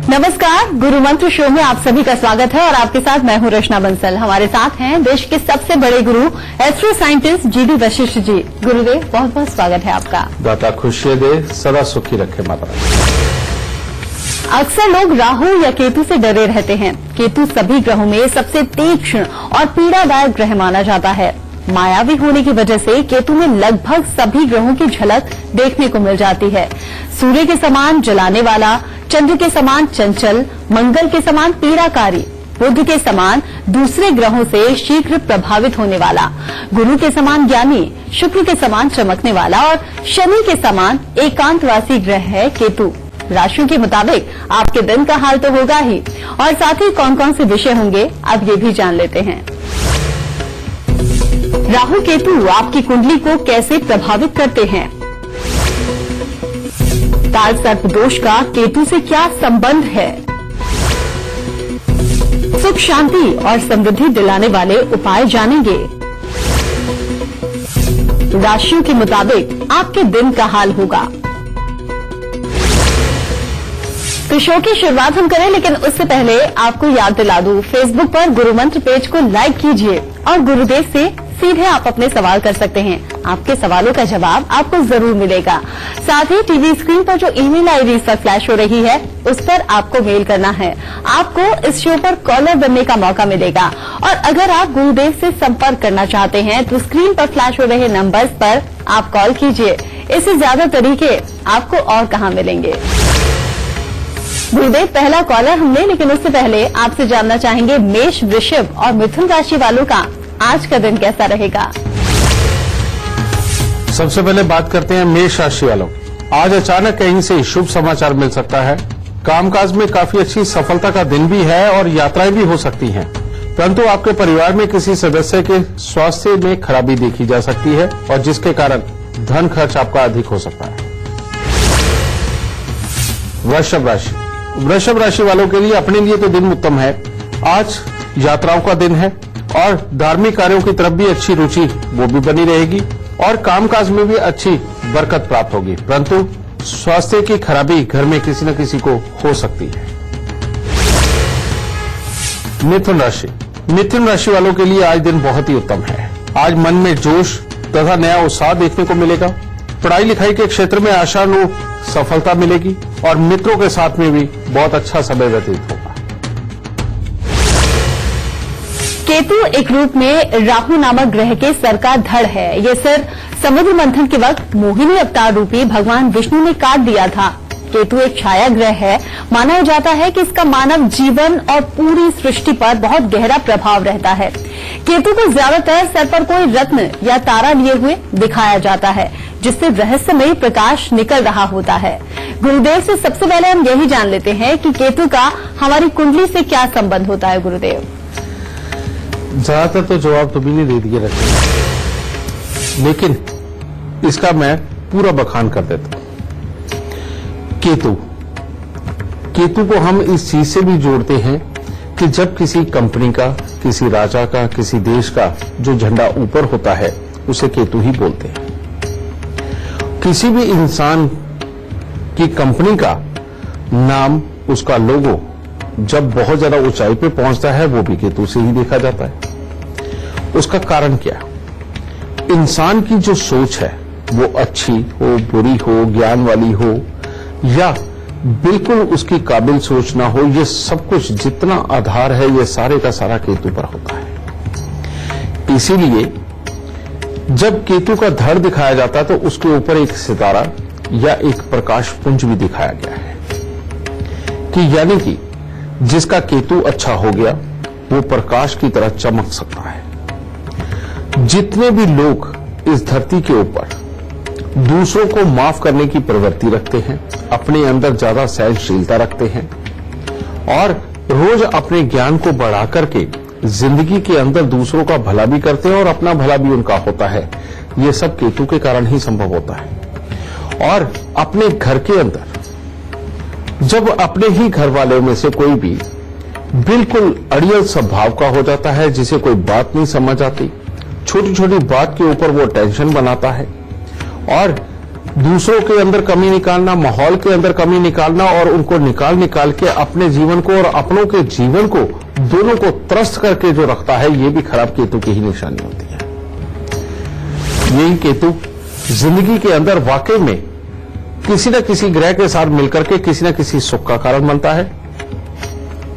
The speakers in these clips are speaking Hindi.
नमस्कार, गुरु मंत्र शो में आप सभी का स्वागत है और आपके साथ मैं हूं रचना बंसल। हमारे साथ हैं देश के सबसे बड़े गुरु astro scientist GD Vashishtha ji. गुरुदेव, बहुत बहुत स्वागत है आपका। दाता खुशी दे, सदा सुखी रखे माता। अक्सर लोग राहु या केतु से डरे रहते हैं। केतु सभी ग्रहों में सबसे तीक्ष्ण और पीड़ादायक ग्रह माना जाता है। मायावी होने की वजह से केतु में लगभग सभी ग्रहों की झलक देखने को मिल जाती है। सूर्य के समान जलाने वाला, चंद्र के समान चंचल, मंगल के समान पीड़ाकारी, बुध के समान दूसरे ग्रहों से शीघ्र प्रभावित होने वाला, गुरु के समान ज्ञानी, शुक्र के समान चमकने वाला और शनि के समान एकांतवासी ग्रह है केतु। राशियों के मुताबिक आपके दिन का हाल तो होगा ही, और साथ ही कौन कौन से विषय होंगे अब ये भी जान लेते हैं। राहु केतु आपकी कुंडली को कैसे प्रभावित करते हैं? काल सर्प दोष का केतु से क्या संबंध है? सुख शांति और समृद्धि दिलाने वाले उपाय जानेंगे। राशियों के मुताबिक आपके दिन का हाल होगा। तो शो की शुरुआत हम करें, लेकिन उससे पहले आपको याद दिला दूं, फेसबुक पर गुरु मंत्र पेज को लाइक कीजिए और गुरुदेव से सीधे आप अपने सवाल कर सकते हैं। आपके सवालों का जवाब आपको जरूर मिलेगा। साथ ही टीवी स्क्रीन पर जो ईमेल आईडी इस वक्त फ्लैश हो रही है, उस पर आपको मेल करना है। आपको इस शो पर कॉलर बनने का मौका मिलेगा। और अगर आप गुरुदेव से संपर्क करना चाहते हैं तो स्क्रीन पर फ्लैश हो रहे नंबर्स पर आप कॉल कीजिए। इससे ज्यादा तरीके आपको और कहां मिलेंगे। गुरुदेव, पहला कॉलर हमने, लेकिन उससे पहले आपसे जानना चाहेंगे मेष, वृषभ और मिथुन राशि वालों का आज का दिन कैसा रहेगा। सबसे पहले बात करते हैं मेष राशि वालों। आज अचानक कहीं से शुभ समाचार मिल सकता है। कामकाज में काफी अच्छी सफलता का दिन भी है और यात्राएं भी हो सकती हैं, परंतु आपके परिवार में किसी सदस्य के स्वास्थ्य में खराबी देखी जा सकती है और जिसके कारण धन खर्च आपका अधिक हो सकता है। वृषभ राशि, वृषभ राशि वालों के लिए अपने लिए तो दिन उत्तम है। आज यात्राओं का दिन है और धार्मिक कार्यों की तरफ भी अच्छी रुचि वो भी बनी रहेगी और कामकाज में भी अच्छी बरकत प्राप्त होगी, परंतु स्वास्थ्य की खराबी घर में किसी न किसी को हो सकती है। मिथुन राशि, मिथुन राशि वालों के लिए आज दिन बहुत ही उत्तम है। आज मन में जोश तथा नया उत्साह देखने को मिलेगा। पढ़ाई लिखाई के क्षेत्र में आशानुरूप सफलता मिलेगी और मित्रों के साथ में भी बहुत अच्छा समय व्यतीत होगा। केतु एक रूप में राहु नामक ग्रह के सर का धड़ है। ये सर समुद्र मंथन के वक्त मोहिनी अवतार रूपी भगवान विष्णु ने काट दिया था। केतु एक छाया ग्रह है। माना जाता है कि इसका मानव जीवन और पूरी सृष्टि पर बहुत गहरा प्रभाव रहता है। केतु को ज्यादातर सर पर कोई रत्न या तारा लिए हुए दिखाया जाता है, जिससे रहस्यमयी प्रकाश निकल रहा होता है। गुरुदेव से सबसे पहले हम यही जान लेते हैं कि केतु का हमारी कुंडली से क्या संबंध होता है। गुरुदेव, ज्यादातर तो जवाब तुम्हें दे दिए रखे, लेकिन इसका मैं पूरा बखान कर देता हूं। केतु को हम इस चीज से भी जोड़ते हैं कि जब किसी कंपनी का, किसी राजा का, किसी देश का जो झंडा ऊपर होता है उसे केतु ही बोलते हैं। किसी भी इंसान की कंपनी का नाम, उसका लोगो जब बहुत ज्यादा ऊंचाई पे पहुंचता है वो भी केतु से ही देखा जाता है। उसका कारण क्या? इंसान की जो सोच है वो अच्छी हो, बुरी हो, ज्ञान वाली हो या बिल्कुल उसकी काबिल सोच ना हो, ये सब कुछ जितना आधार है ये सारे का सारा केतु पर होता है। इसीलिए जब केतु का धड़ दिखाया जाता है तो उसके ऊपर एक सितारा या एक प्रकाश पुंज भी दिखाया गया है कि यानी कि जिसका केतु अच्छा हो गया वो प्रकाश की तरह चमक सकता है। जितने भी लोग इस धरती के ऊपर दूसरों को माफ करने की प्रवृत्ति रखते हैं, अपने अंदर ज्यादा सहनशीलता रखते हैं और रोज अपने ज्ञान को बढ़ा करके जिंदगी के अंदर दूसरों का भला भी करते हैं और अपना भला भी उनका होता है, ये सब केतु के कारण ही संभव होता है। और अपने घर के अंदर जब अपने ही घर वालों में से कोई भी बिल्कुल अड़ियल स्वभाव का हो जाता है, जिसे कोई बात नहीं समझ आती, छोटी छोटी बात के ऊपर वो टेंशन बनाता है और दूसरों के अंदर कमी निकालना, माहौल के अंदर कमी निकालना और उनको निकाल के अपने जीवन को और अपनों के जीवन को दोनों को त्रस्त करके जो रखता है, ये भी खराब केतु की ही निशानी होती है। यही केतु जिंदगी के अंदर वाकई में किसी न किसी ग्रह के साथ मिलकर के किसी न किसी सुख का कारण बनता है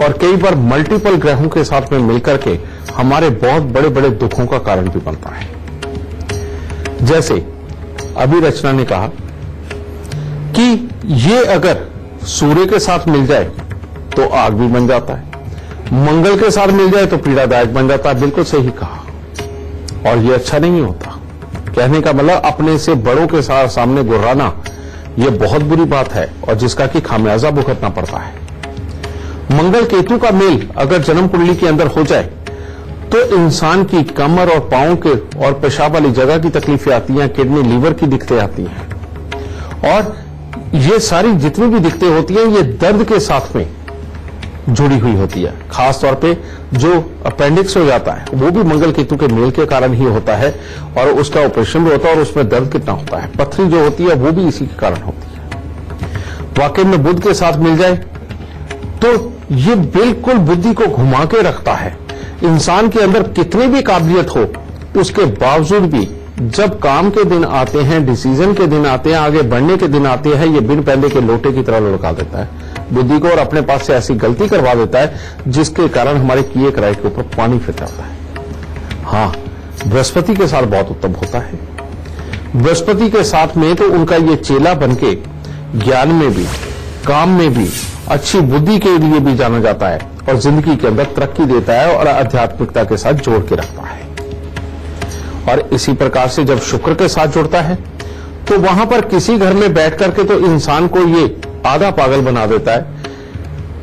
और कई बार मल्टीपल ग्रहों के साथ में मिलकर के हमारे बहुत बड़े बड़े दुखों का कारण भी बनता है। जैसे अभी रचना ने कहा कि ये अगर सूर्य के साथ मिल जाए तो आग भी बन जाता है, मंगल के साथ मिल जाए तो पीड़ादायक बन जाता है। बिल्कुल सही कहा। और ये अच्छा नहीं होता। कहने का मतलब अपने से बड़ों के साथ सामने गुर्राना ये बहुत बुरी बात है और जिसका कि खामियाजा भुगतना पड़ता है। मंगल केतु का मेल अगर जन्म कुंडली के अंदर हो जाए तो इंसान की कमर और पांव के और पेशाब वाली जगह की तकलीफें आती हैं, किडनी लीवर की दिक्कतें आती हैं और ये सारी जितनी भी दिक्कतें होती हैं ये दर्द के साथ में जुड़ी हुई होती है। खास तौर पे जो अपेंडिक्स हो जाता है वो भी मंगल केतु के मेल के कारण ही होता है और उसका ऑपरेशन भी होता है और उसमें दर्द कितना होता है। पथरी जो होती है वो भी इसी के कारण होती है। वाकई में बुध के साथ मिल जाए तो ये बिल्कुल बुद्धि को घुमा के रखता है। इंसान के अंदर कितनी भी काबिलियत हो उसके बावजूद भी जब काम के दिन आते हैं, डिसीजन के दिन आते हैं, आगे बढ़ने के दिन आते हैं, ये बिन पहले के लोटे की तरह लुढ़का देता है बुद्धि को और अपने पास से ऐसी गलती करवा देता है जिसके कारण हमारे किए कराए के ऊपर पानी फिर जाता है। हाँ, बृहस्पति के साथ बहुत उत्तम होता है। बृहस्पति के साथ में तो उनका ये चेला बनके ज्ञान में भी, काम में भी, अच्छी बुद्धि के लिए भी जाना जाता है और जिंदगी के अंदर तरक्की देता है और आध्यात्मिकता के साथ जोड़ के रखता है। और इसी प्रकार से जब शुक्र के साथ जुड़ता है तो वहां पर किसी घर में बैठ करके तो इंसान को ये आधा पागल बना देता है।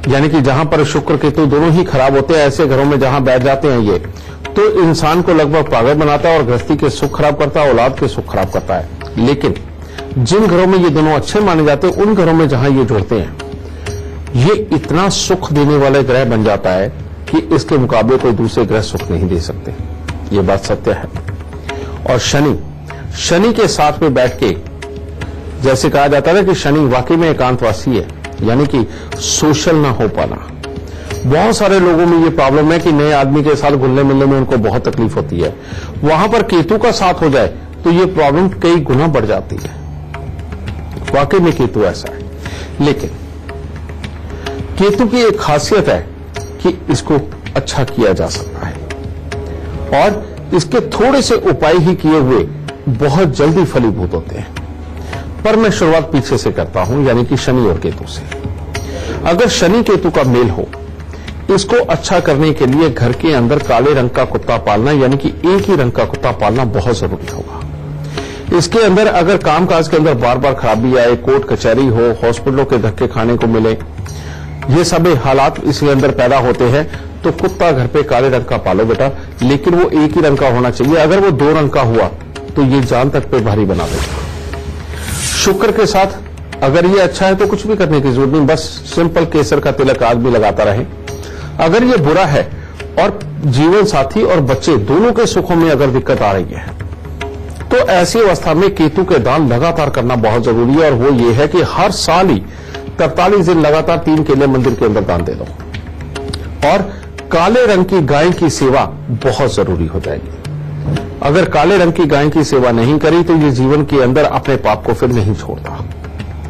यानी कि जहां पर शुक्र केतु दोनों ही खराब होते हैं, ऐसे घरों में जहां बैठ जाते हैं ये तो इंसान को लगभग पागल बनाता है और गृहस्थी के सुख खराब करता है, औलाद के सुख खराब करता है। लेकिन जिन घरों में ये दोनों अच्छे माने जाते हैं उन घरों में जहां ये जुड़ते हैं ये इतना सुख देने वाले ग्रह बन जाता है कि इसके मुकाबले कोई दूसरे ग्रह सुख नहीं दे सकते। ये बात सत्य है। और शनि के साथ में बैठ के जैसे कहा जाता है कि शनि वाकई में एकांतवासी है, यानी कि सोशल ना हो पाना। बहुत सारे लोगों में ये प्रॉब्लम है कि नए आदमी के साथ घुलने मिलने में उनको बहुत तकलीफ होती है। वहां पर केतु का साथ हो जाए तो ये प्रॉब्लम कई गुना बढ़ जाती है। वाकई में केतु ऐसा है। लेकिन केतु की एक खासियत है कि इसको अच्छा किया जा सकता है और इसके थोड़े से उपाय ही किए हुए बहुत जल्दी फलीभूत होते हैं। पर मैं शुरुआत पीछे से करता हूं, यानी कि शनि और केतु से। अगर शनि केतु का मेल हो, इसको अच्छा करने के लिए घर के अंदर काले रंग का कुत्ता पालना, यानी कि एक ही रंग का कुत्ता पालना बहुत जरूरी होगा। इसके अंदर अगर कामकाज के अंदर बार बार खराबी आए, कोर्ट कचहरी हो, हॉस्पिटलों के धक्के खाने को मिले, ये सब हालात इसके अंदर पैदा होते हैं, तो कुत्ता घर पे काले रंग का पालो बेटा, लेकिन वो एक ही रंग का होना चाहिए। अगर वो दो रंग का हुआ तो ये जान तक पे भारी बना देगा। शुक्र के साथ अगर ये अच्छा है तो कुछ भी करने की जरूरत नहीं, बस सिंपल केसर का तिलक आदमी लगाता रहे। अगर ये बुरा है और जीवन साथी और बच्चे दोनों के सुखों में अगर दिक्कत आ रही है तो ऐसी अवस्था में केतु के दान लगातार करना बहुत जरूरी है। और वो ये है कि हर साल ही 43 दिन लगातार 3 केले मंदिर के अंदर दान दे दो और काले रंग की गाय की सेवा बहुत जरूरी हो जाएगी। अगर काले रंग की गाय की सेवा नहीं करी तो ये जीवन के अंदर अपने पाप को फिर नहीं छोड़ता।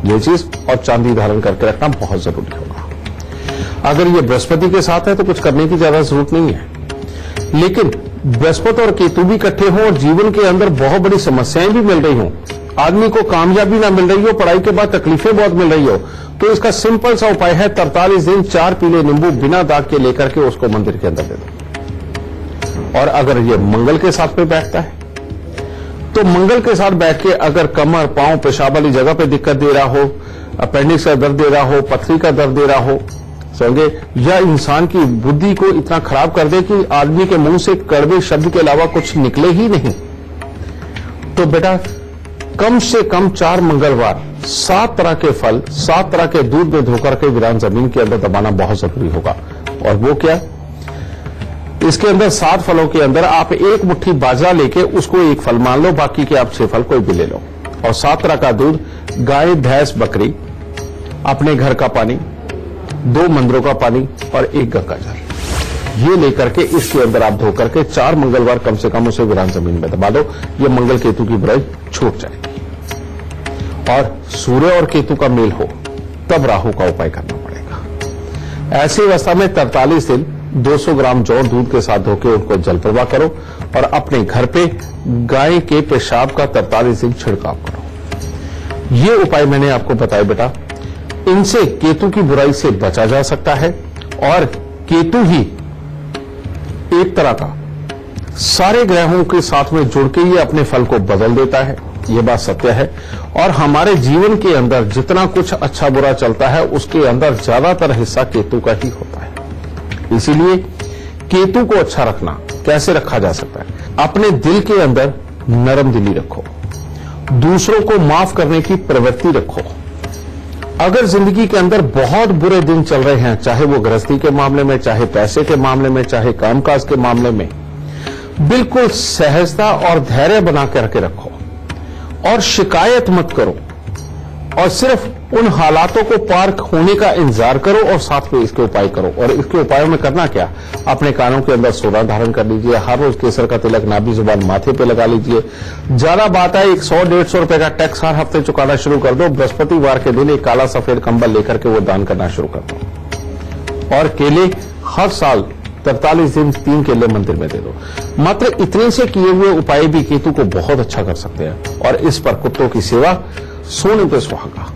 ये चीज और चांदी धारण करके रखना बहुत जरूरी होगा। अगर ये बृहस्पति के साथ है तो कुछ करने की ज्यादा जरूरत नहीं है, लेकिन बृहस्पति और केतु भी इकट्ठे हो और जीवन के अंदर बहुत बड़ी समस्याएं भी मिल रही हो, आदमी को कामयाबी ना मिल रही हो, पढ़ाई के बाद तकलीफें बहुत मिल रही हो, तो इसका सिंपल सा उपाय है 43 दिन 4 पीले नींबू बिना दाग के लेकर के उसको मंदिर के अंदर दे दो। और अगर ये मंगल के साथ में बैठता है तो मंगल के साथ बैठ के अगर कमर, पांव, पेशाब वाली जगह पे दिक्कत दे रहा हो, अपेंडिक्स का दर्द दे रहा हो, पथरी का दर्द दे रहा हो, समझे, या इंसान की बुद्धि को इतना खराब कर दे कि आदमी के मुंह से कड़वे शब्द के अलावा कुछ निकले ही नहीं, तो बेटा कम से कम 4 मंगलवार 7 तरह के फल, 7 तरह के दूध में धोकर के वीरान जमीन के अंदर दबाना बहुत जरूरी होगा। और वो क्या, इसके अंदर 7 फलों के अंदर आप 1 मुट्ठी बाजरा लेके उसको 1 फल मान लो, बाकी के आप 6 फल कोई भी ले लो और 7 तरह का दूध, गाय, भैंस, बकरी, अपने घर का पानी, 2 मंदिरों का पानी और 1 गंगा जल, ये लेकर के इसके अंदर आप धो करके 4 मंगलवार कम से कम उसे वीरान जमीन में दबा दो। ये मंगल केतु की बुराई छूट जाएगी। और सूर्य और केतु का मेल हो तब राहु का उपाय करना पड़ेगा। ऐसी अवस्था में 43 दिन 200 ग्राम जौ दूध के साथ धोके उनको जल प्रवाह करो और अपने घर पे गाय के पेशाब का 43 दिन छिड़काव करो। ये उपाय मैंने आपको बताया बेटा, इनसे केतु की बुराई से बचा जा सकता है। और केतु ही एक तरह का सारे ग्रहों के साथ में जुड़ के ये अपने फल को बदल देता है, ये बात सत्य है। और हमारे जीवन के अंदर जितना कुछ अच्छा बुरा चलता है उसके अंदर ज्यादातर हिस्सा केतु का ही होता है। इसीलिए केतु को अच्छा रखना कैसे रखा जा सकता है? अपने दिल के अंदर नरम दिली रखो, दूसरों को माफ करने की प्रवृत्ति रखो। अगर जिंदगी के अंदर बहुत बुरे दिन चल रहे हैं, चाहे वो गृहस्थी के मामले में, चाहे पैसे के मामले में, चाहे कामकाज के मामले में, बिल्कुल सहजता और धैर्य बना करके रखो और शिकायत मत करो और सिर्फ उन हालातों को पार होने का इंतजार करो और साथ में इसके उपाय करो। और इसके उपायों में करना क्या? अपने कानों के अंदर सोना धारण कर लीजिए, हर रोज केसर का तिलक नाभि जुबान माथे पे लगा लीजिए। ज्यादा बात है 100-150 रुपए का टैक्स हर हफ्ते चुकाना शुरू कर दो। बृहस्पतिवार के दिन एक काला सफेद कंबल लेकर के वो दान करना शुरू कर दो। और केले हर साल 43 दिन 3 केले मंदिर में दे दो। मात्र इतने से किए हुए उपाय भी केतु को बहुत अच्छा कर सकते हैं। और इस पर कुत्तों की सेवा, सोने पे सुहागा,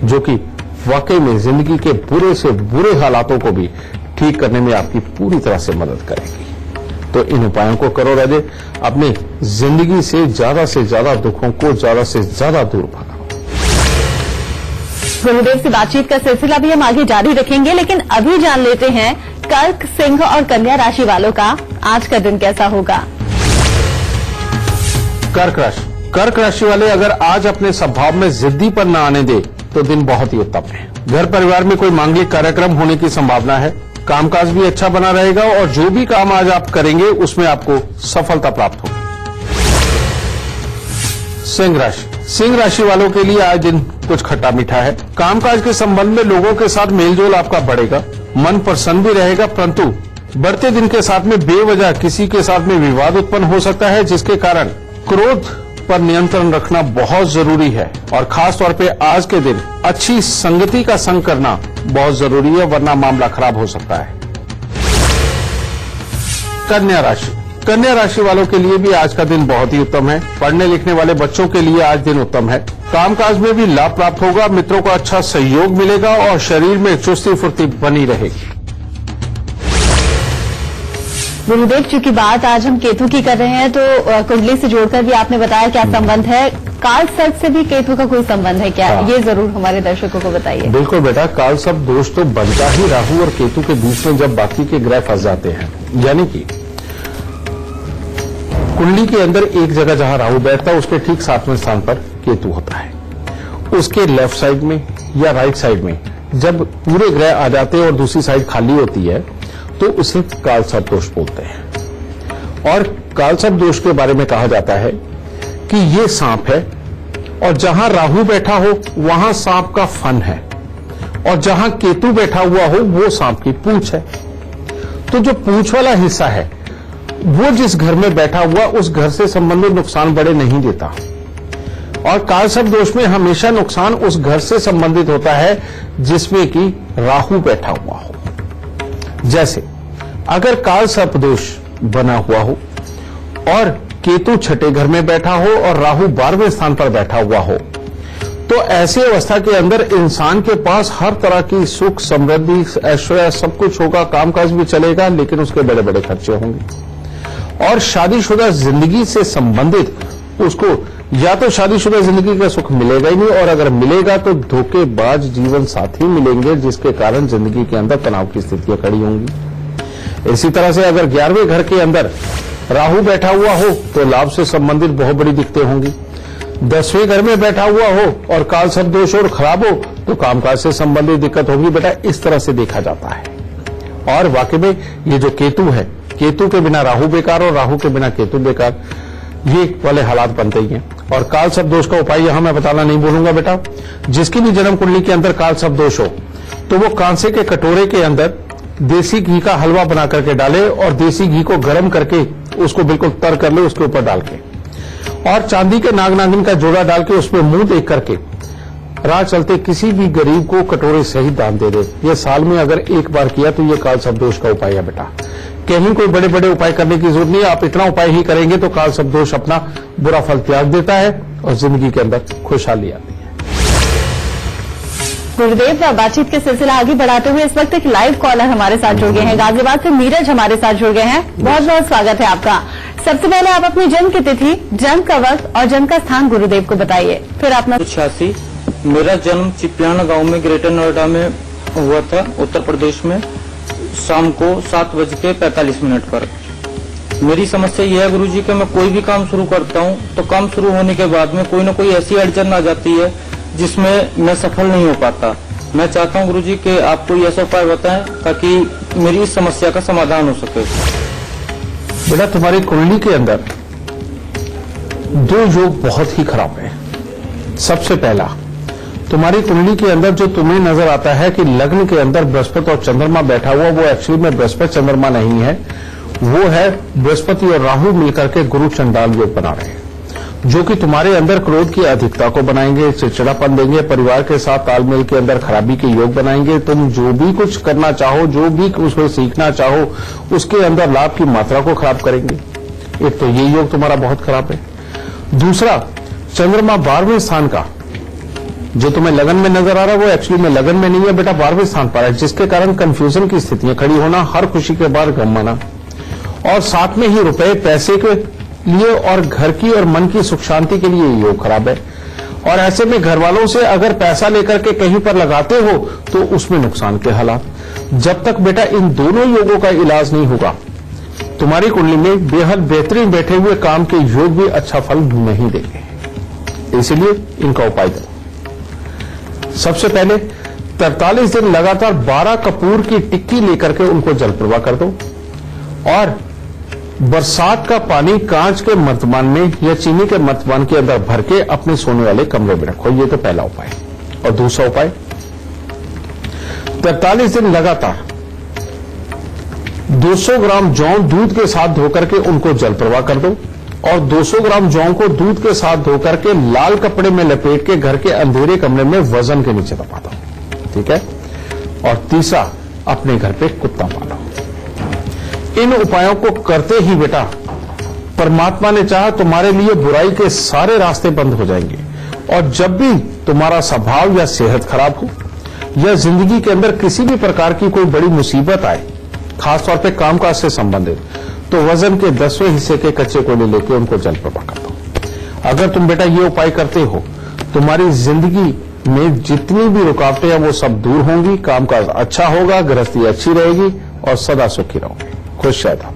जो कि वाकई में जिंदगी के बुरे से बुरे हालातों को भी ठीक करने में आपकी पूरी तरह से मदद करेगी। तो इन उपायों को करो राजे, अपनी जिंदगी से ज्यादा दुखों को ज्यादा से ज्यादा दूर भगाओ। गुरुदेव से बातचीत का सिलसिला भी हम आगे जारी रखेंगे, लेकिन अभी जान लेते हैं कर्क, सिंह और कन्या राशि वालों का आज का दिन कैसा होगा। कर्क राशि वाले अगर आज अपने स्वभाव में जिद्दी पर न आने दे तो दिन बहुत ही उत्तम है। घर परिवार में कोई मांगलिक कार्यक्रम होने की संभावना है। कामकाज भी अच्छा बना रहेगा और जो भी काम आज आप करेंगे उसमें आपको सफलता प्राप्त होगी। सिंह राशि वालों के लिए आज दिन कुछ खट्टा मीठा है। कामकाज के संबंध में लोगों के साथ मेलजोल आपका बढ़ेगा, मन प्रसन्न भी रहेगा, परंतु बढ़ते दिन के साथ में बेवजह किसी के साथ में विवाद उत्पन्न हो सकता है, जिसके कारण क्रोध पर नियंत्रण रखना बहुत जरूरी है। और खास तौर पे आज के दिन अच्छी संगति का संग करना बहुत जरूरी है, वरना मामला खराब हो सकता है। कन्या राशि वालों के लिए भी आज का दिन बहुत ही उत्तम है। पढ़ने लिखने वाले बच्चों के लिए आज दिन उत्तम है। कामकाज में भी लाभ प्राप्त होगा, मित्रों का अच्छा सहयोग मिलेगा और शरीर में चुस्ती फुर्ती बनी रहेगी। गुरुदेव, चूंकि बात आज हम केतु की कर रहे हैं तो कुंडली से जोड़कर भी आपने बताया क्या संबंध है। काल सर्प से भी केतु का कोई संबंध है क्या? ये जरूर हमारे दर्शकों को बताइए। बिल्कुल बेटा, काल सर्प दोष तो बनता ही राहु और केतु के बीच में जब बाकी के ग्रह फंस जाते हैं। यानी कि कुंडली के अंदर एक जगह जहां राहु बैठता है उसके ठीक 7वें स्थान पर केतु होता है। उसके लेफ्ट साइड में या राइट साइड में जब पूरे ग्रह आ जाते हैं और दूसरी साइड खाली होती है तो उसे काल सर्प दोष बोलते हैं। और काल सर्प दोष के बारे में कहा जाता है कि ये सांप है और जहां राहु बैठा हो वहां सांप का फन है और जहां केतु बैठा हुआ हो वो सांप की पूंछ है। तो जो पूंछ वाला हिस्सा है वो जिस घर में बैठा हुआ उस घर से संबंधित नुकसान बड़े नहीं देता। और काल सर्प दोष में हमेशा नुकसान उस घर से संबंधित होता है जिसमें कि राहु बैठा हुआ हो। जैसे अगर काल सर्प दोष बना हुआ हो और केतु छठे घर में बैठा हो और राहु 12वें स्थान पर बैठा हुआ हो, तो ऐसी अवस्था के अंदर इंसान के पास हर तरह की सुख, समृद्धि, ऐश्वर्य सब कुछ होगा, कामकाज भी चलेगा, लेकिन उसके बड़े बड़े खर्चे होंगे। और शादीशुदा जिंदगी से संबंधित उसको या तो शादीशुदा जिंदगी का सुख मिलेगा ही नहीं, और अगर मिलेगा तो धोखेबाज जीवन साथी मिलेंगे, जिसके कारण जिंदगी के अंदर तनाव की स्थितियां खड़ी होंगी। इसी तरह से अगर 11वें घर के अंदर राहु बैठा हुआ हो तो लाभ से संबंधित बहुत बड़ी दिक्कतें होंगी। 10वें घर में बैठा हुआ हो और काल सर्प दोष और खराब हो तो कामकाज से संबंधित दिक्कत होगी। बेटा, इस तरह से देखा जाता है। और वाकई में ये जो केतु है, केतु के बिना राहु बेकार और राहु के बिना केतु बेकार, ये वाले हालात बनते ही हैं। और काल सर्प दोष का उपाय यहां मैं बताना नहीं बोलूंगा बेटा। जिसकी भी जन्म कुंडली के अंदर काल सर्प दोष हो तो वो कांसे के कटोरे के अंदर देसी घी का हलवा बना करके डाले और देसी घी को गर्म करके उसको बिल्कुल तर कर ले उसके ऊपर डाल के, और चांदी के नाग नागिन का जोड़ा डाल के उसमें मुंह देख करके राह चलते किसी भी गरीब को कटोरे सहित दान दे दे। ये साल में अगर एक बार किया तो ये काल सर्प दोष का उपाय है बेटा। कहीं कोई बड़े बड़े उपाय करने की जरूरत नहीं है। आप इतना उपाय ही करेंगे तो काल सर्प दोष अपना बुरा फल त्याग देता है और जिंदगी के अंदर खुशहाली आती है। गुरुदेव, बातचीत के सिलसिला आगे बढ़ाते हुए इस वक्त एक लाइव कॉलर हमारे साथ जुड़ गए हैं। गाजियाबाद से नीरज हमारे साथ जुड़ गए हैं। बहुत बहुत स्वागत है आपका। सबसे पहले आप अपनी जन्म की तिथि, जन्म का वक्त और जन्म का स्थान गुरुदेव को बताइए, फिर अपना। 86 मेरा जन्म चिपियाना गांव में ग्रेटर नोएडा में हुआ था, उत्तर प्रदेश में, शाम को 7:45 पर। मेरी समस्या यह है गुरुजी कि मैं कोई भी काम शुरू करता हूं तो काम शुरू होने के बाद में कोई न कोई ऐसी अड़चन आ जाती है जिसमें मैं सफल नहीं हो पाता। मैं चाहता हूं गुरुजी कि आप कोई ऐसा उपाय बताएं ताकि मेरी इस समस्या का समाधान हो सके। बेटा, तुम्हारी कुंडली के अंदर दो योग बहुत ही खराब है। सबसे पहला, तुम्हारी कुंडली के अंदर जो तुम्हें नजर आता है कि लग्न के अंदर बृहस्पति और चंद्रमा बैठा हुआ, वो एक्चुअली में बृहस्पति चंद्रमा नहीं है, वो है बृहस्पति और राहु मिलकर के गुरु चंडाल योग बना रहे हैं, जो कि तुम्हारे अंदर क्रोध की अधिकता को बनाएंगे, चिड़चिड़ापन देंगे, परिवार के साथ तालमेल के अंदर खराबी के योग बनाएंगे। तुम जो भी कुछ करना चाहो, जो भी उसको सीखना चाहो, उसके अंदर लाभ की मात्रा को खराब करेंगे। एक तो ये योग तुम्हारा बहुत खराब है। दूसरा, चंद्रमा 12वें स्थान का जो तुम्हें लगन में नजर आ रहा है वो एक्चुअली में लगन में नहीं है बेटा, 12वें स्थान पर है, जिसके कारण कंफ्यूजन की स्थितियां खड़ी होना, हर खुशी के बाद गम आना, और साथ में ही रुपए पैसे के लिए और घर की और मन की सुख शांति के लिए योग खराब है। और ऐसे में घर वालों से अगर पैसा लेकर के कहीं पर लगाते हो तो उसमें नुकसान के हालात। जब तक बेटा इन दोनों योगों का इलाज नहीं होगा, तुम्हारी कुंडली में बेहद बेहतरीन बैठे हुए काम के योग भी अच्छा फल नहीं देंगे। इसलिए इनका उपाय करो। सबसे पहले 43 दिन लगातार 12 कपूर की टिक्की लेकर के उनको जल प्रवाह कर दो, और बरसात का पानी कांच के मर्तमान में या चीनी के मर्तमान के अंदर भर के अपने सोने वाले कमरे में रखो। ये तो पहला उपाय। और दूसरा उपाय, 43 दिन लगातार 200 ग्राम जौ दूध के साथ धोकर के उनको जल प्रवाह कर दो, और 200 ग्राम जौ को दूध के साथ धोकर के लाल कपड़े में लपेट के घर के अंधेरे कमरे में वजन के नीचे दबा दो। ठीक है। और तीसरा, अपने घर पे कुत्ता पालो। इन उपायों को करते ही बेटा परमात्मा ने चाहा तुम्हारे लिए बुराई के सारे रास्ते बंद हो जाएंगे। और जब भी तुम्हारा स्वभाव या सेहत खराब हो या जिंदगी के अंदर किसी भी प्रकार की कोई बड़ी मुसीबत आए, खासतौर पे कामकाज से संबंधित, तो वजन के 10वें हिस्से के कच्चे कोयले लेके उनको जल प्रवाह कर दो। अगर तुम बेटा ये उपाय करते हो, तुम्हारी जिंदगी में जितनी भी रुकावटें हैं वो सब दूर होंगी, कामकाज अच्छा होगा, गृहस्थी अच्छी रहेगी और सदा सुखी रहोगे। खुश रहता।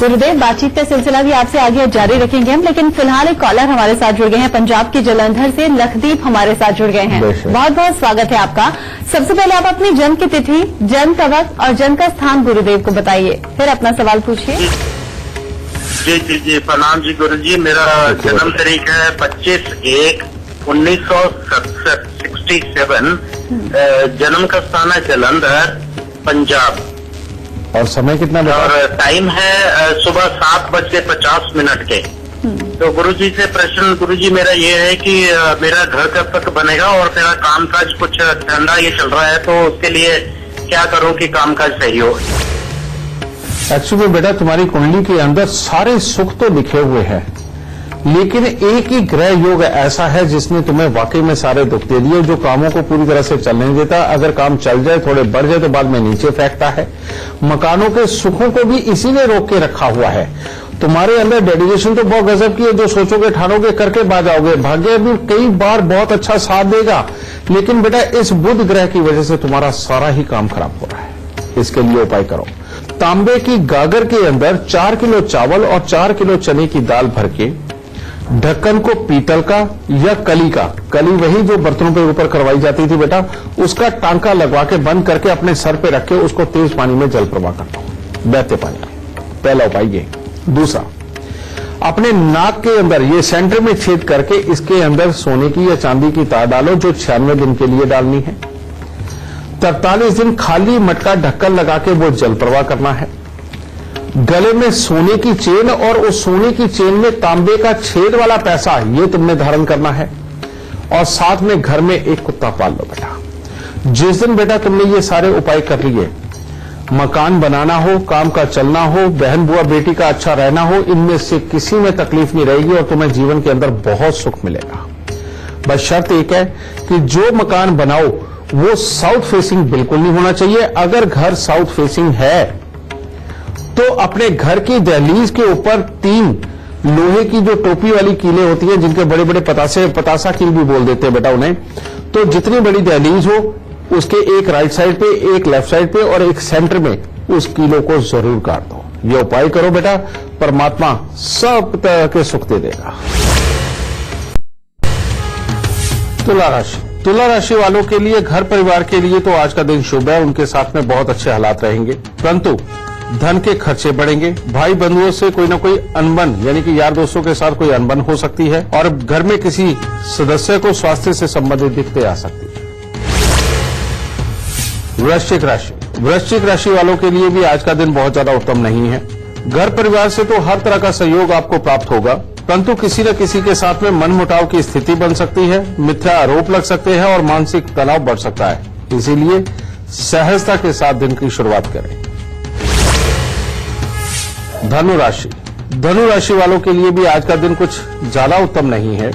गुरुदेव, बातचीत का सिलसिला भी आपसे आगे जारी रखेंगे हम, लेकिन फिलहाल एक कॉलर हमारे साथ जुड़ गए हैं पंजाब के जलंधर से। लखदीप हमारे साथ जुड़ गए हैं। बहुत बहुत स्वागत है आपका। सबसे पहले आप अपनी जन्म की तिथि, जन्म का वक्त और जन्म का स्थान गुरुदेव को बताइए, फिर अपना सवाल पूछिए। जी जी जी, प्रणाम जी गुरु जी। मेरा जन्म तारीख है 25/1/1967। जन्म का स्थान है जलंधर, पंजाब। और समय कितना बेटा? और टाइम है सुबह 7:50 के। तो गुरुजी से प्रश्न गुरुजी मेरा ये है कि मेरा घर कब तक बनेगा और मेरा कामकाज कुछ ठंडा ये चल रहा है, तो उसके लिए क्या करूं कि कामकाज सही हो। एक्चुअली बेटा तुम्हारी कुंडली के अंदर सारे सुख तो लिखे हुए हैं, लेकिन एक ही ग्रह योग ऐसा है जिसने तुम्हें वाकई में सारे दुख दे दिए, जो कामों को पूरी तरह से चलने नहीं देता। अगर काम चल जाए, थोड़े बढ़ जाए तो बाद में नीचे फेंकता है। मकानों के सुखों को भी इसी ने रोक के रखा हुआ है। तुम्हारे अंदर डेडिकेशन तो बहुत गजब की है, जो सोचोगे ठानोगे करके बाज आओगे। भाग्य भी कई बार बहुत अच्छा साथ देगा, लेकिन बेटा इस बुध ग्रह की वजह से तुम्हारा सारा ही काम खराब हो रहा है। इसके लिए उपाय करो। तांबे की गागर के अंदर 4 किलो चावल और 4 किलो चने की दाल भर के ढक्कन को पीतल का या कली का, कली वही जो बर्तनों पे ऊपर करवाई जाती थी बेटा, उसका टांका लगवा के बंद करके अपने सर पे रख के उसको तेज पानी में जल प्रवाह करता हूं, बहते पानी में। पहला उपाय ये। दूसरा, अपने नाक के अंदर ये सेंटर में छेद करके इसके अंदर सोने की या चांदी की तार डालो, जो 96 दिन के लिए डालनी है। 43 दिन खाली मटका ढक्कन लगा के वो जल प्रवाह करना है। गले में सोने की चेन और उस सोने की चेन में तांबे का छेद वाला पैसा ये तुमने धारण करना है। और साथ में घर में एक कुत्ता पाल लो बेटा। जिस दिन बेटा तुमने ये सारे उपाय कर लिए, मकान बनाना हो, काम का चलना हो, बहन बुआ बेटी का अच्छा रहना हो, इनमें से किसी में तकलीफ नहीं रहेगी और तुम्हें जीवन के अंदर बहुत सुख मिलेगा। बस शर्त एक है कि जो मकान बनाओ वो साउथ फेसिंग बिल्कुल नहीं होना चाहिए। अगर घर साउथ फेसिंग है तो अपने घर की दहलीज के ऊपर 3 लोहे की जो टोपी वाली कीलें होती हैं, जिनके बड़े बड़े पतासा कील भी बोल देते हैं बेटा उन्हें, तो जितनी बड़ी दहलीज हो उसके एक राइट साइड पे, एक लेफ्ट साइड पे और एक सेंटर में उस कीलों को जरूर काट दो। ये उपाय करो बेटा, परमात्मा सब तरह के सुख दे देगा। तुला राशि वालों के लिए, घर परिवार के लिए तो आज का दिन शुभ है। उनके साथ में बहुत अच्छे हालात रहेंगे, परंतु धन के खर्चे बढ़ेंगे। भाई बंधुओं से कोई ना कोई अनबन, यानी कि यार दोस्तों के साथ कोई अनबन हो सकती है और घर में किसी सदस्य को स्वास्थ्य से संबंधित दिक्कतें आ सकती है। वृश्चिक राशि वालों के लिए भी आज का दिन बहुत ज्यादा उत्तम नहीं है। घर परिवार से तो हर तरह का सहयोग आपको प्राप्त होगा, परंतु किसी न किसी के साथ में मनमुटाव की स्थिति बन सकती है, मिथ्या आरोप लग सकते हैं और मानसिक तनाव बढ़ सकता है। इसीलिए सहजता के साथ दिन की शुरुआत करें। धनु राशि वालों के लिए भी आज का दिन कुछ ज्यादा उत्तम नहीं है।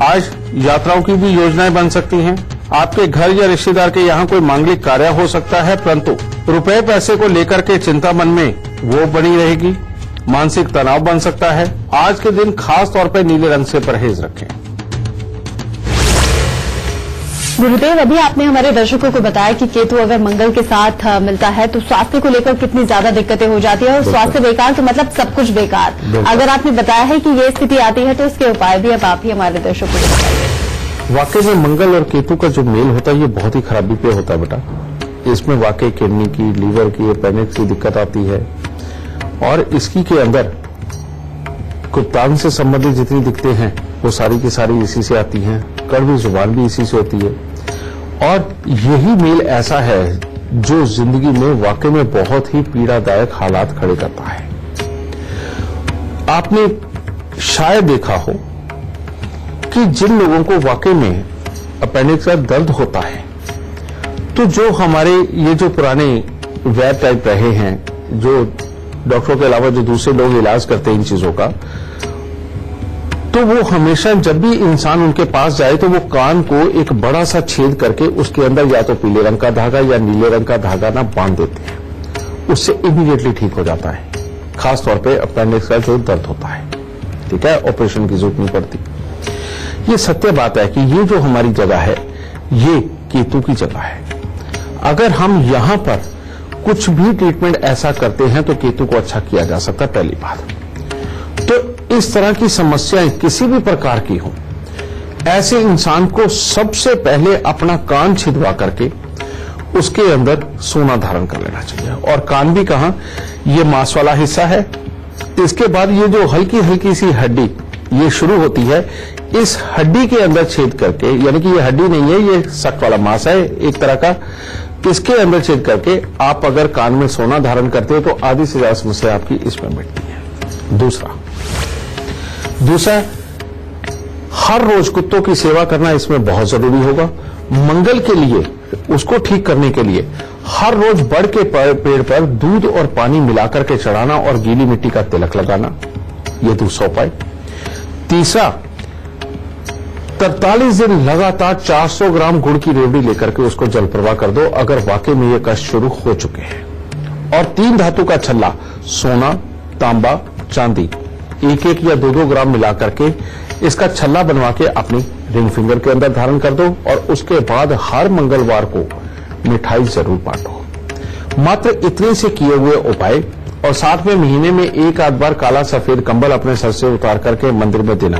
आज यात्राओं की भी योजनाएं बन सकती हैं। आपके घर या रिश्तेदार के यहाँ कोई मांगलिक कार्य हो सकता है, परंतु रुपए पैसे को लेकर के चिंता मन में वो बनी रहेगी। मानसिक तनाव बन सकता है। आज के दिन खास तौर पर नीले रंग से परहेज रखें। गुरुदेव, अभी आपने हमारे दर्शकों को बताया कि केतु अगर मंगल के साथ मिलता है तो स्वास्थ्य को लेकर कितनी ज्यादा दिक्कतें हो जाती है, और स्वास्थ्य बेकार तो मतलब सब कुछ बेकार। अगर आपने बताया है कि ये स्थिति आती है तो इसके उपाय भी अब आप ही हमारे दर्शकों को बताइए। वाकई में मंगल और केतु का जो मेल होता है ये बहुत ही खराबी पे होता है बेटा। इसमें वाकई किडनी की, लीवर की, अपेंडिक्स की दिक्कत आती है और इसकी के अंदर कुत्तान से संबंधित जितनी दिक्कतें हैं वो सारी की सारी इसी से आती हैं। कड़वी जुबान भी इसी से होती है और यही मेल ऐसा है जो जिंदगी में वाकई में बहुत ही पीड़ादायक हालात खड़े करता है। आपने शायद देखा हो कि जिन लोगों को वाकई में अपेंडिक्स का दर्द होता है, तो जो हमारे ये जो पुराने वैद टाइप रहे हैं, जो डॉक्टरों के अलावा जो दूसरे लोग इलाज करते हैं इन चीजों का, तो वो हमेशा जब भी इंसान उनके पास जाए तो वो कान को एक बड़ा सा छेद करके उसके अंदर या तो पीले रंग का धागा या नीले रंग का धागा ना बांध देते हैं। उससे इमीडिएटली ठीक हो जाता है, खासतौर पे अपेंडिक्स का जो दर्द होता है। ठीक है, ऑपरेशन की जरूरत नहीं पड़ती। ये सत्य बात है कि ये जो हमारी जगह है ये केतु की जगह है। अगर हम यहां पर कुछ भी ट्रीटमेंट ऐसा करते हैं तो केतु को अच्छा किया जा सकता है, पहली बात। तो इस तरह की समस्याएं किसी भी प्रकार की हो, ऐसे इंसान को सबसे पहले अपना कान छिदवा करके उसके अंदर सोना धारण कर लेना चाहिए। और कान भी कहां, ये मांस वाला हिस्सा है। इसके बाद ये जो हल्की हल्की सी हड्डी ये शुरू होती है, इस हड्डी के अंदर छेद करके, यानी कि ये हड्डी नहीं है, ये सख्त वाला मांस है एक तरह का, इसके अंदर छेद करके आप अगर कान में सोना धारण करते हो तो आधी से ज्यादा समस्या आपकी इसमें मिटती है। दूसरा हर रोज कुत्तों की सेवा करना इसमें बहुत जरूरी होगा। मंगल के लिए, उसको ठीक करने के लिए हर रोज बड़ के पेड़ पर दूध और पानी मिलाकर के चढ़ाना और गीली मिट्टी का तिलक लगाना, यह दूसरा उपाय। तीसरा, 43 दिन लगातार 400 ग्राम गुड़ की रेवड़ी लेकर के उसको जल प्रवाह कर दो अगर वाकई में ये कष्ट शुरू हो चुके हैं। और 3 धातु का छल्ला, सोना, तांबा, चांदी, 1-1 या 2-2 ग्राम मिलाकर के इसका छल्ला बनवा के अपनी रिंग फिंगर के अंदर धारण कर दो और उसके बाद हर मंगलवार को मिठाई जरूर बांटो। मात्र इतने से किए हुए उपाय और साथ में महीने में 1 आध बार काला सफेद कंबल अपने सर से उतार करके मंदिर में देना।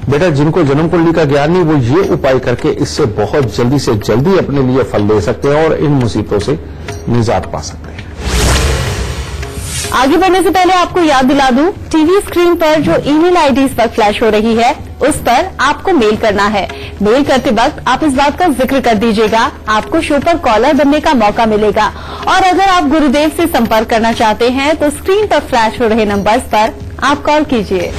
बेटा, जिनको जन्म कुंडली का ज्ञान नहीं वो ये उपाय करके इससे बहुत जल्दी से जल्दी अपने लिए फल ले सकते हैं और इन मुसीबतों से निजात पा सकते हैं। आगे बढ़ने से पहले आपको याद दिला दूं, टीवी स्क्रीन पर जो ईमेल आईडी इस वक्त फ्लैश हो रही है उस पर आपको मेल करना है। मेल करते वक्त आप इस बात का जिक्र कर दीजिएगा, आपको शो पर कॉलर बनने का मौका मिलेगा। और अगर आप गुरुदेव से संपर्क करना चाहते हैं तो स्क्रीन पर फ्लैश हो रहे नंबर्स पर आप कॉल कीजिए।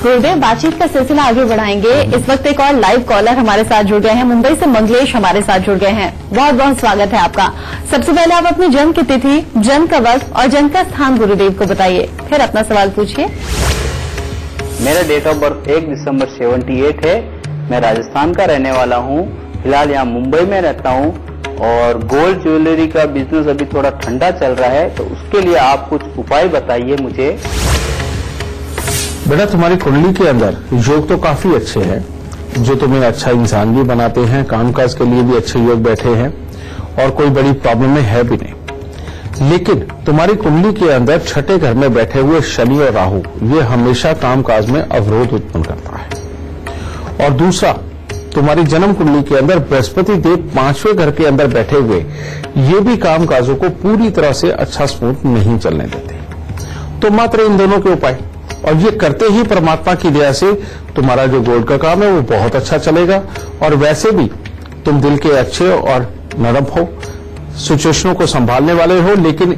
गुरुदेव, बातचीत का सिलसिला आगे बढ़ाएंगे। इस वक्त एक और लाइव कॉलर हमारे साथ जुड़ गए हैं, मुंबई से मंगलेश हमारे साथ जुड़ गए हैं। बहुत बहुत स्वागत है आपका। सबसे पहले आप अपनी जन्म की तिथि, जन्म का वक्त और जन्म का स्थान गुरुदेव को बताइए, फिर अपना सवाल पूछिए। मेरा डेट ऑफ बर्थ 1 दिसंबर 78 है। मैं राजस्थान का रहने वाला हूँ। फिलहाल यहाँ मुंबई में रहता हूँ और गोल्ड ज्वेलरी का बिजनेस अभी थोड़ा ठंडा चल रहा है, तो उसके लिए आप कुछ उपाय बताइए मुझे। बेटा, तुम्हारी कुंडली के अंदर योग तो काफी अच्छे हैं, जो तुम्हें अच्छा इंसान भी बनाते हैं, कामकाज के लिए भी अच्छे योग बैठे हैं और कोई बड़ी प्रॉब्लम में है भी नहीं। लेकिन तुम्हारी कुंडली के अंदर छठे घर में बैठे हुए शनि और राहु, ये हमेशा कामकाज में अवरोध उत्पन्न करता है। और दूसरा, तुम्हारी जन्म कुंडली के अंदर बृहस्पति देव 5वें घर के अंदर बैठे हुए, ये भी कामकाजों को पूरी तरह से अच्छा स्मूथ नहीं चलने देते। तो मात्र इन दोनों के उपाय, और ये करते ही परमात्मा की दया से तुम्हारा जो गोल्ड का काम है वो बहुत अच्छा चलेगा। और वैसे भी तुम दिल के अच्छे और नरम हो, सिचुएशनों को संभालने वाले हो, लेकिन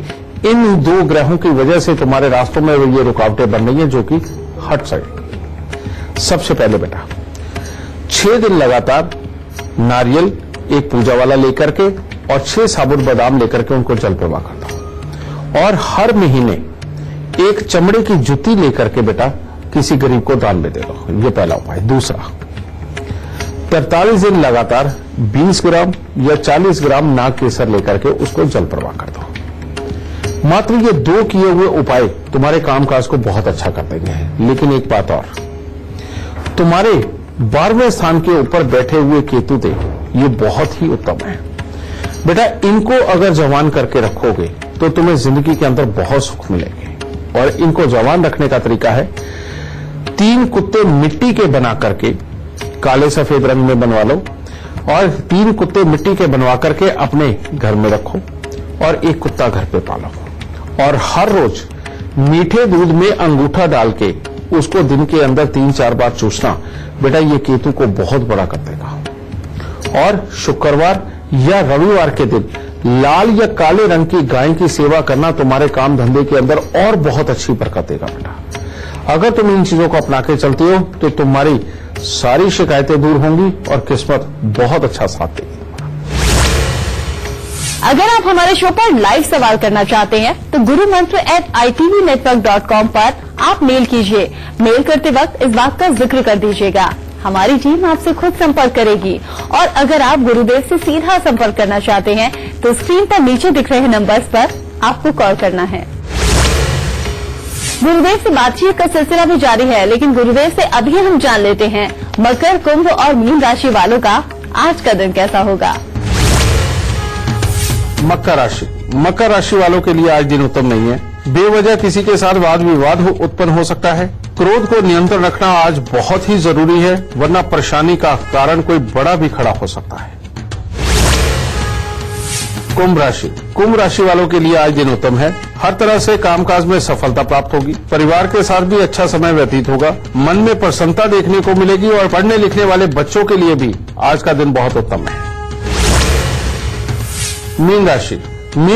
इन दो ग्रहों की वजह से तुम्हारे रास्तों में ये रुकावटें बन रही हैं जो कि हट सकेंगी। सबसे पहले बेटा, 6 दिन लगातार नारियल एक पूजा वाला लेकर के और 6 साबुत बादाम लेकर के उनको जल प्रवाह कर दो। और हर महीने एक चमड़े की जुती लेकर के बेटा किसी गरीब को दान में दे दो। ये पहला उपाय। दूसरा, 43 दिन लगातार 20 ग्राम या 40 ग्राम नाग केसर लेकर के उसको जल प्रवाह कर दो। मात्र ये 2 किए हुए उपाय तुम्हारे कामकाज को बहुत अच्छा कर देंगे। लेकिन एक बात और, तुम्हारे 12वें स्थान के ऊपर बैठे हुए केतु देव ये बहुत ही उत्तम है बेटा। इनको अगर जवान करके रखोगे तो तुम्हें जिंदगी के अंदर बहुत सुख मिलेंगे। और इनको जवान रखने का तरीका है, 3 कुत्ते मिट्टी के बना करके काले सफेद रंग में बनवा लो और 3 कुत्ते मिट्टी के बनवा करके अपने घर में रखो और एक कुत्ता घर पे पालो। और हर रोज मीठे दूध में अंगूठा डाल के उसको दिन के अंदर 3-4 बार चूसना बेटा, ये केतु को बहुत बड़ा कर देगा। और शुक्रवार या रविवार के दिन लाल या काले रंग की गाय की सेवा करना तुम्हारे काम धंधे के अंदर और बहुत अच्छी बरकत देगा बेटा। अगर तुम इन चीजों को अपना के चलते हो तो तुम्हारी सारी शिकायतें दूर होंगी और किस्मत बहुत अच्छा साथ देगी। अगर आप हमारे शो पर लाइव सवाल करना चाहते हैं तो gurumantra@itvnetwork.com पर आप मेल कीजिए। मेल करते वक्त इस बात का जिक्र कर दीजिएगा, हमारी टीम आपसे खुद संपर्क करेगी। और अगर आप गुरुदेव से सीधा संपर्क करना चाहते हैं तो स्क्रीन पर नीचे दिख रहे नंबर्स पर आपको कॉल करना है। गुरुदेव से बातचीत का सिलसिला भी जारी है, लेकिन गुरुदेव से अभी हम जान लेते हैं मकर, कुंभ और मीन राशि वालों का आज का दिन कैसा होगा। मकर राशि वालों के लिए आज दिन उत्तम नहीं है। बेवजह किसी के साथ वाद विवाद उत्पन्न हो सकता है। क्रोध को नियंत्रण रखना आज बहुत ही जरूरी है, वरना परेशानी का कारण कोई बड़ा भी खड़ा हो सकता है। कुंभ राशि वालों के लिए आज दिन उत्तम है। हर तरह से कामकाज में सफलता प्राप्त होगी। परिवार के साथ भी अच्छा समय व्यतीत होगा। मन में प्रसन्नता देखने को मिलेगी और पढ़ने लिखने वाले बच्चों के लिए भी आज का दिन बहुत उत्तम है। मीन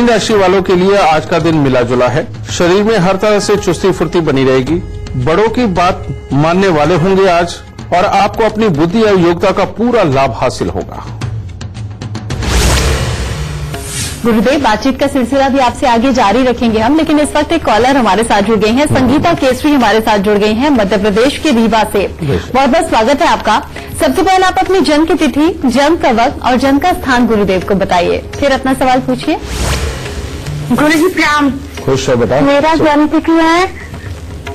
राशि वालों के लिए आज का दिन मिला जुला है। शरीर में हर तरह से चुस्ती फुर्ती बनी रहेगी। बड़ों की बात मानने वाले होंगे आज और आपको अपनी बुद्धि और योग्यता का पूरा लाभ हासिल होगा। गुरुदेव, बातचीत का सिलसिला भी आपसे आगे जारी रखेंगे हम, लेकिन इस वक्त एक कॉलर हमारे साथ जुड़ गए हैं। संगीता केसरी हमारे साथ जुड़ गई हैं मध्य प्रदेश के रीवा से। बहुत बहुत स्वागत है आपका। सबसे पहले आप अपनी जन्म की तिथि, जन्म का वक्त और जन्म का स्थान गुरुदेव को बताइए, फिर अपना सवाल पूछिए। गुरुजी प्रणाम। खुश है बेटा। मेरा जन्म तिथि है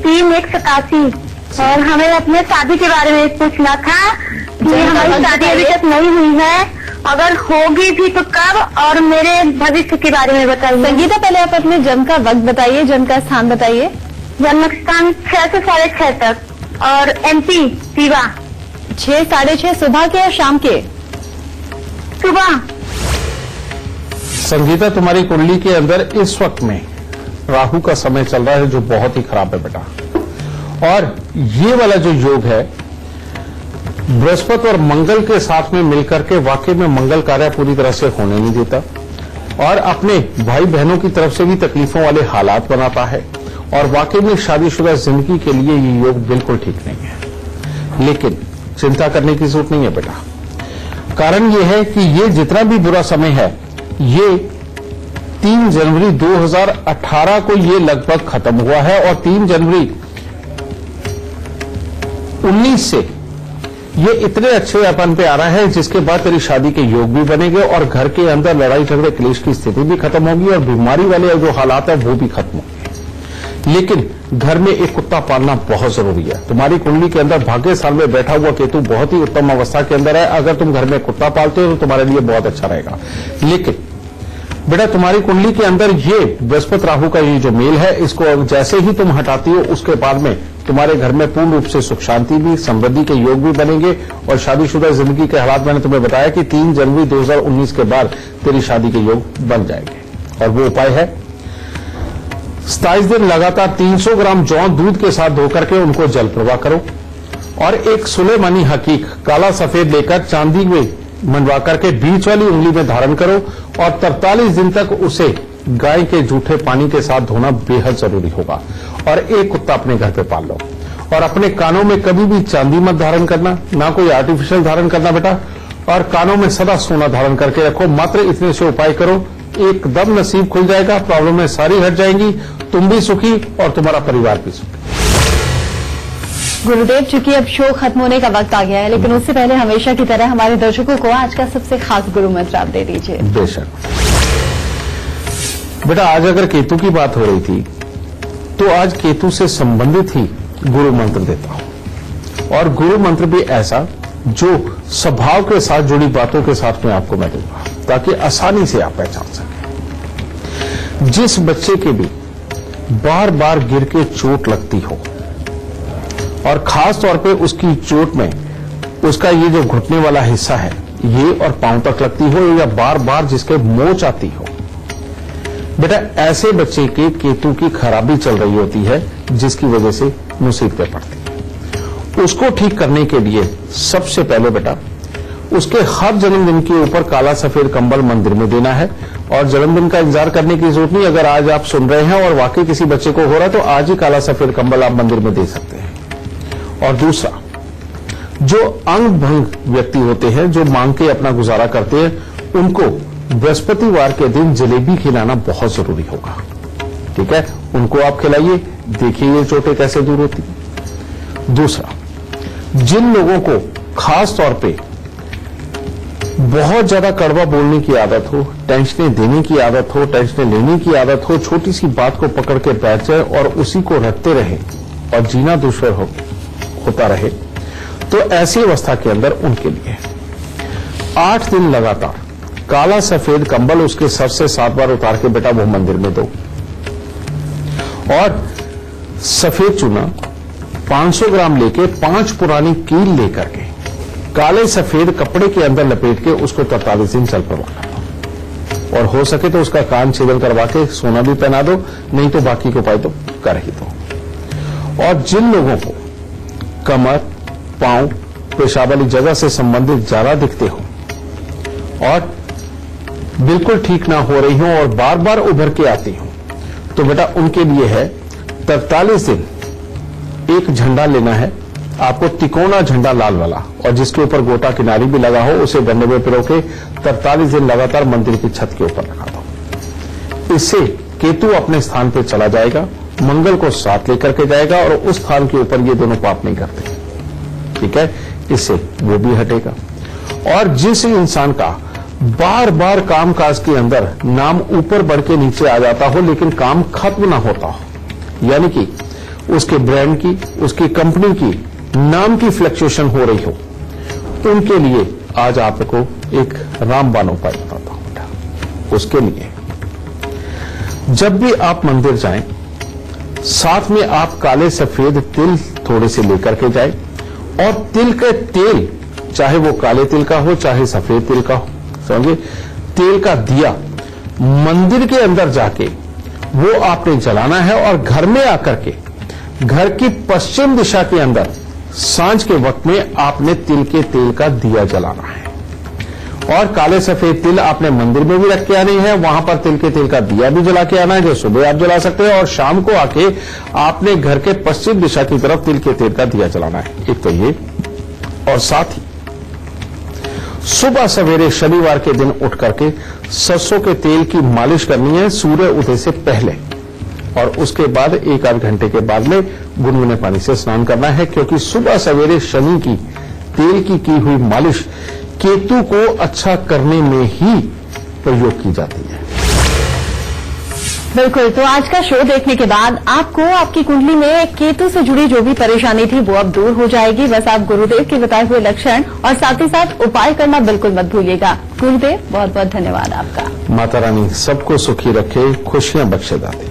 3/1/87 और हमें अपने शादी के बारे में पूछना था कि हमारी शादी अभी तक नहीं हुई है, अगर होगी भी तो कब, और मेरे भविष्य के बारे में बताइए। संगीता, पहले आप अपने जन्म का वक्त बताइए, जन्म का स्थान बताइए। जन्म स्थान 6 से 6:30 तक और MP रीवा। 6 साढ़े 6 सुबह के या शाम के? सुबह। संगीता, तुम्हारी कुंडली के अंदर इस वक्त में राहु का समय चल रहा है जो बहुत ही खराब है बेटा। और ये वाला जो योग है बृहस्पति और मंगल के साथ में मिलकर के वाकई में मंगल कार्य पूरी तरह से होने नहीं देता और अपने भाई बहनों की तरफ से भी तकलीफों वाले हालात बनाता है और वाकई में शादीशुदा जिंदगी के लिए ये योग बिल्कुल ठीक नहीं है। लेकिन चिंता करने की जरूरत नहीं है बेटा। कारण ये है कि ये जितना भी बुरा समय है ये 3 जनवरी 2018 को ये लगभग खत्म हुआ है और 3 जनवरी 19 से ये इतने अच्छे अपन पे आ रहा है जिसके बाद तेरी शादी के योग भी बनेंगे और घर के अंदर लड़ाई झगड़े क्लेश की स्थिति भी खत्म होगी और बीमारी वाले जो हालात है वो भी खत्म होंगे। लेकिन घर में एक कुत्ता पालना बहुत जरूरी है। तुम्हारी कुंडली के अंदर भाग्य स्थान में बैठा हुआ केतु बहुत ही उत्तम अवस्था के अंदर है। अगर तुम घर में कुत्ता पालते हो तो तुम्हारे लिए बहुत अच्छा रहेगा। लेकिन बेटा तुम्हारी कुंडली के अंदर ये बृहस्पति राहु का ये जो मेल है इसको जैसे ही तुम हटाती हो उसके बाद में तुम्हारे घर में पूर्ण रूप से सुख शांति भी समृद्धि के योग भी बनेंगे और शादीशुदा जिंदगी के हालात मैंने तुम्हें बताया कि 3 जनवरी 2019 के बाद तेरी शादी के योग बन जाएंगे। और वो उपाय है 27 दिन लगातार 300 ग्राम जौ दूध के साथ धोकर के उनको जल प्रवाह करो और एक सुलेमानी हकीक काला सफेद लेकर चांदी में मनवा करके बीच वाली उंगली में धारण करो और 43 दिन तक उसे गाय के जूठे पानी के साथ धोना बेहद जरूरी होगा। और एक कुत्ता अपने घर पे पाल लो और अपने कानों में कभी भी चांदी मत धारण करना, ना कोई आर्टिफिशियल धारण करना बेटा, और कानों में सदा सोना धारण करके रखो। मात्र इतने से उपाय करो, एकदम नसीब खुल जाएगा, प्रॉब्लमें सारी हट जाएंगी, तुम भी सुखी और तुम्हारा परिवार भी सुखी। गुरुदेव, चूंकि अब शो खत्म होने का वक्त आ गया है, लेकिन उससे पहले हमेशा की तरह हमारे दर्शकों को आज का सबसे खास गुरु मंत्र आप दे दीजिए। बेशक बेटा, आज अगर केतु की बात हो रही थी तो आज केतु से संबंधित ही गुरु मंत्र देता हूं और गुरु मंत्र भी ऐसा जो स्वभाव के साथ जुड़ी बातों के साथ में आपको मैं दूंगा ताकि आसानी से आप पहचान सकें। जिस बच्चे के भी बार बार गिर के चोट लगती हो और खास तौर पे उसकी चोट में उसका ये जो घुटने वाला हिस्सा है ये और पांव तक लगती हो या बार बार जिसके मोच आती हो, बेटा ऐसे बच्चे के केतु की खराबी चल रही होती है जिसकी वजह से मुसीबतें पड़ती हैं। उसको ठीक करने के लिए सबसे पहले बेटा उसके हर जन्मदिन के ऊपर काला सफेद कंबल मंदिर में देना है और जन्मदिन का इंतजार करने की जरूरत नहीं। अगर आज आप सुन रहे हैं और वाकई किसी बच्चे को हो रहा है तो आज ही काला सफेद कंबल आप मंदिर में दे सकते हैं। और दूसरा, जो अंग भंग व्यक्ति होते हैं जो मांग के अपना गुजारा करते हैं उनको बृहस्पतिवार के दिन जलेबी खिलाना बहुत जरूरी होगा। ठीक है, उनको आप खिलाइए, देखिए ये चोटें कैसे दूर होती है। दूसरा, जिन लोगों को खास तौर पे बहुत ज्यादा कड़वा बोलने की आदत हो, टेंशनें देने की आदत हो, टेंशनें लेने की आदत हो, छोटी सी बात को पकड़ के बैठ जाए और उसी को रखते रहे और जीना दुश्वार होता रहे, तो ऐसी अवस्था के अंदर उनके लिए 8 दिन लगातार काला सफेद कंबल उसके सर से 7 बार उतार के बेटा वो मंदिर में दो और सफेद चूना 500 ग्राम लेके 5 पुरानी कील लेकर के काले सफेद कपड़े के अंदर लपेट के उसको 43 दिन चल प्रवाह करो और हो सके तो उसका कान छेदन करवा के सोना भी पहना दो, नहीं तो बाकी के उपाय तो कर ही दो। और जिन लोगों को कमर, पांव, पेशाब वाली जगह से संबंधित ज्यादा दिखते हो और बिल्कुल ठीक ना हो रही हो और बार बार उभर के आती हो, तो बेटा उनके लिए है 43 दिन एक झंडा लेना है आपको, तिकोना झंडा लाल वाला, और जिसके ऊपर गोटा किनारी भी लगा हो उसे गन्ने में पिरो के 43 दिन लगातार मंदिर की छत के ऊपर रखा दो। इससे केतु अपने स्थान पर चला जाएगा, मंगल को साथ लेकर के जाएगा और उस स्थान के ऊपर ये दोनों पाप नहीं करते। ठीक है, इससे वो भी हटेगा। और जिस इंसान का बार बार कामकाज के अंदर नाम ऊपर बढ़ के नीचे आ जाता हो लेकिन काम खत्म ना होता हो, यानी कि उसके ब्रांड की, उसकी कंपनी की नाम की फ्लक्चुएशन हो रही हो, उनके लिए आज आपको एक रामबाण उपाय बताता हूं बेटा। उसके लिए जब भी आप मंदिर जाएं, साथ में आप काले सफेद तिल थोड़े से लेकर के जाएं और तिल के तेल, चाहे वो काले तिल का हो चाहे सफेद तिल का हो, समझे, तेल का दिया मंदिर के अंदर जाके वो आपने जलाना है और घर में आकर के घर की पश्चिम दिशा के अंदर सांझ के वक्त में आपने तिल के तेल का दिया जलाना है। और काले सफेद तिल आपने मंदिर में भी रख के आनी है, वहां पर तिल के तेल का दिया भी जला के आना है, जो सुबह आप जला सकते हैं। और शाम को आके आपने घर के पश्चिम दिशा की तरफ तिल के तेल का दिया जलाना है। एक तो ये, और साथ ही सुबह सवेरे शनिवार के दिन उठ करके सरसों के तेल की मालिश करनी है सूर्य उदय से पहले, और उसके बाद 1 आध घंटे के बाद में गुनगुने पानी से स्नान करना है, क्योंकि सुबह सवेरे शनि की तेल की हुई मालिश केतु को अच्छा करने में ही प्रयोग की जाती है। बिल्कुल, तो आज का शो देखने के बाद आपको आपकी कुंडली में केतु से जुड़ी जो भी परेशानी थी वो अब दूर हो जाएगी। बस आप गुरुदेव के बताए हुए लक्षण और साथ ही साथ उपाय करना बिल्कुल मत भूलिएगा। गुरुदेव, बहुत बहुत धन्यवाद आपका। माता रानी सबको सुखी रखे, खुशियां बख्शे दाती।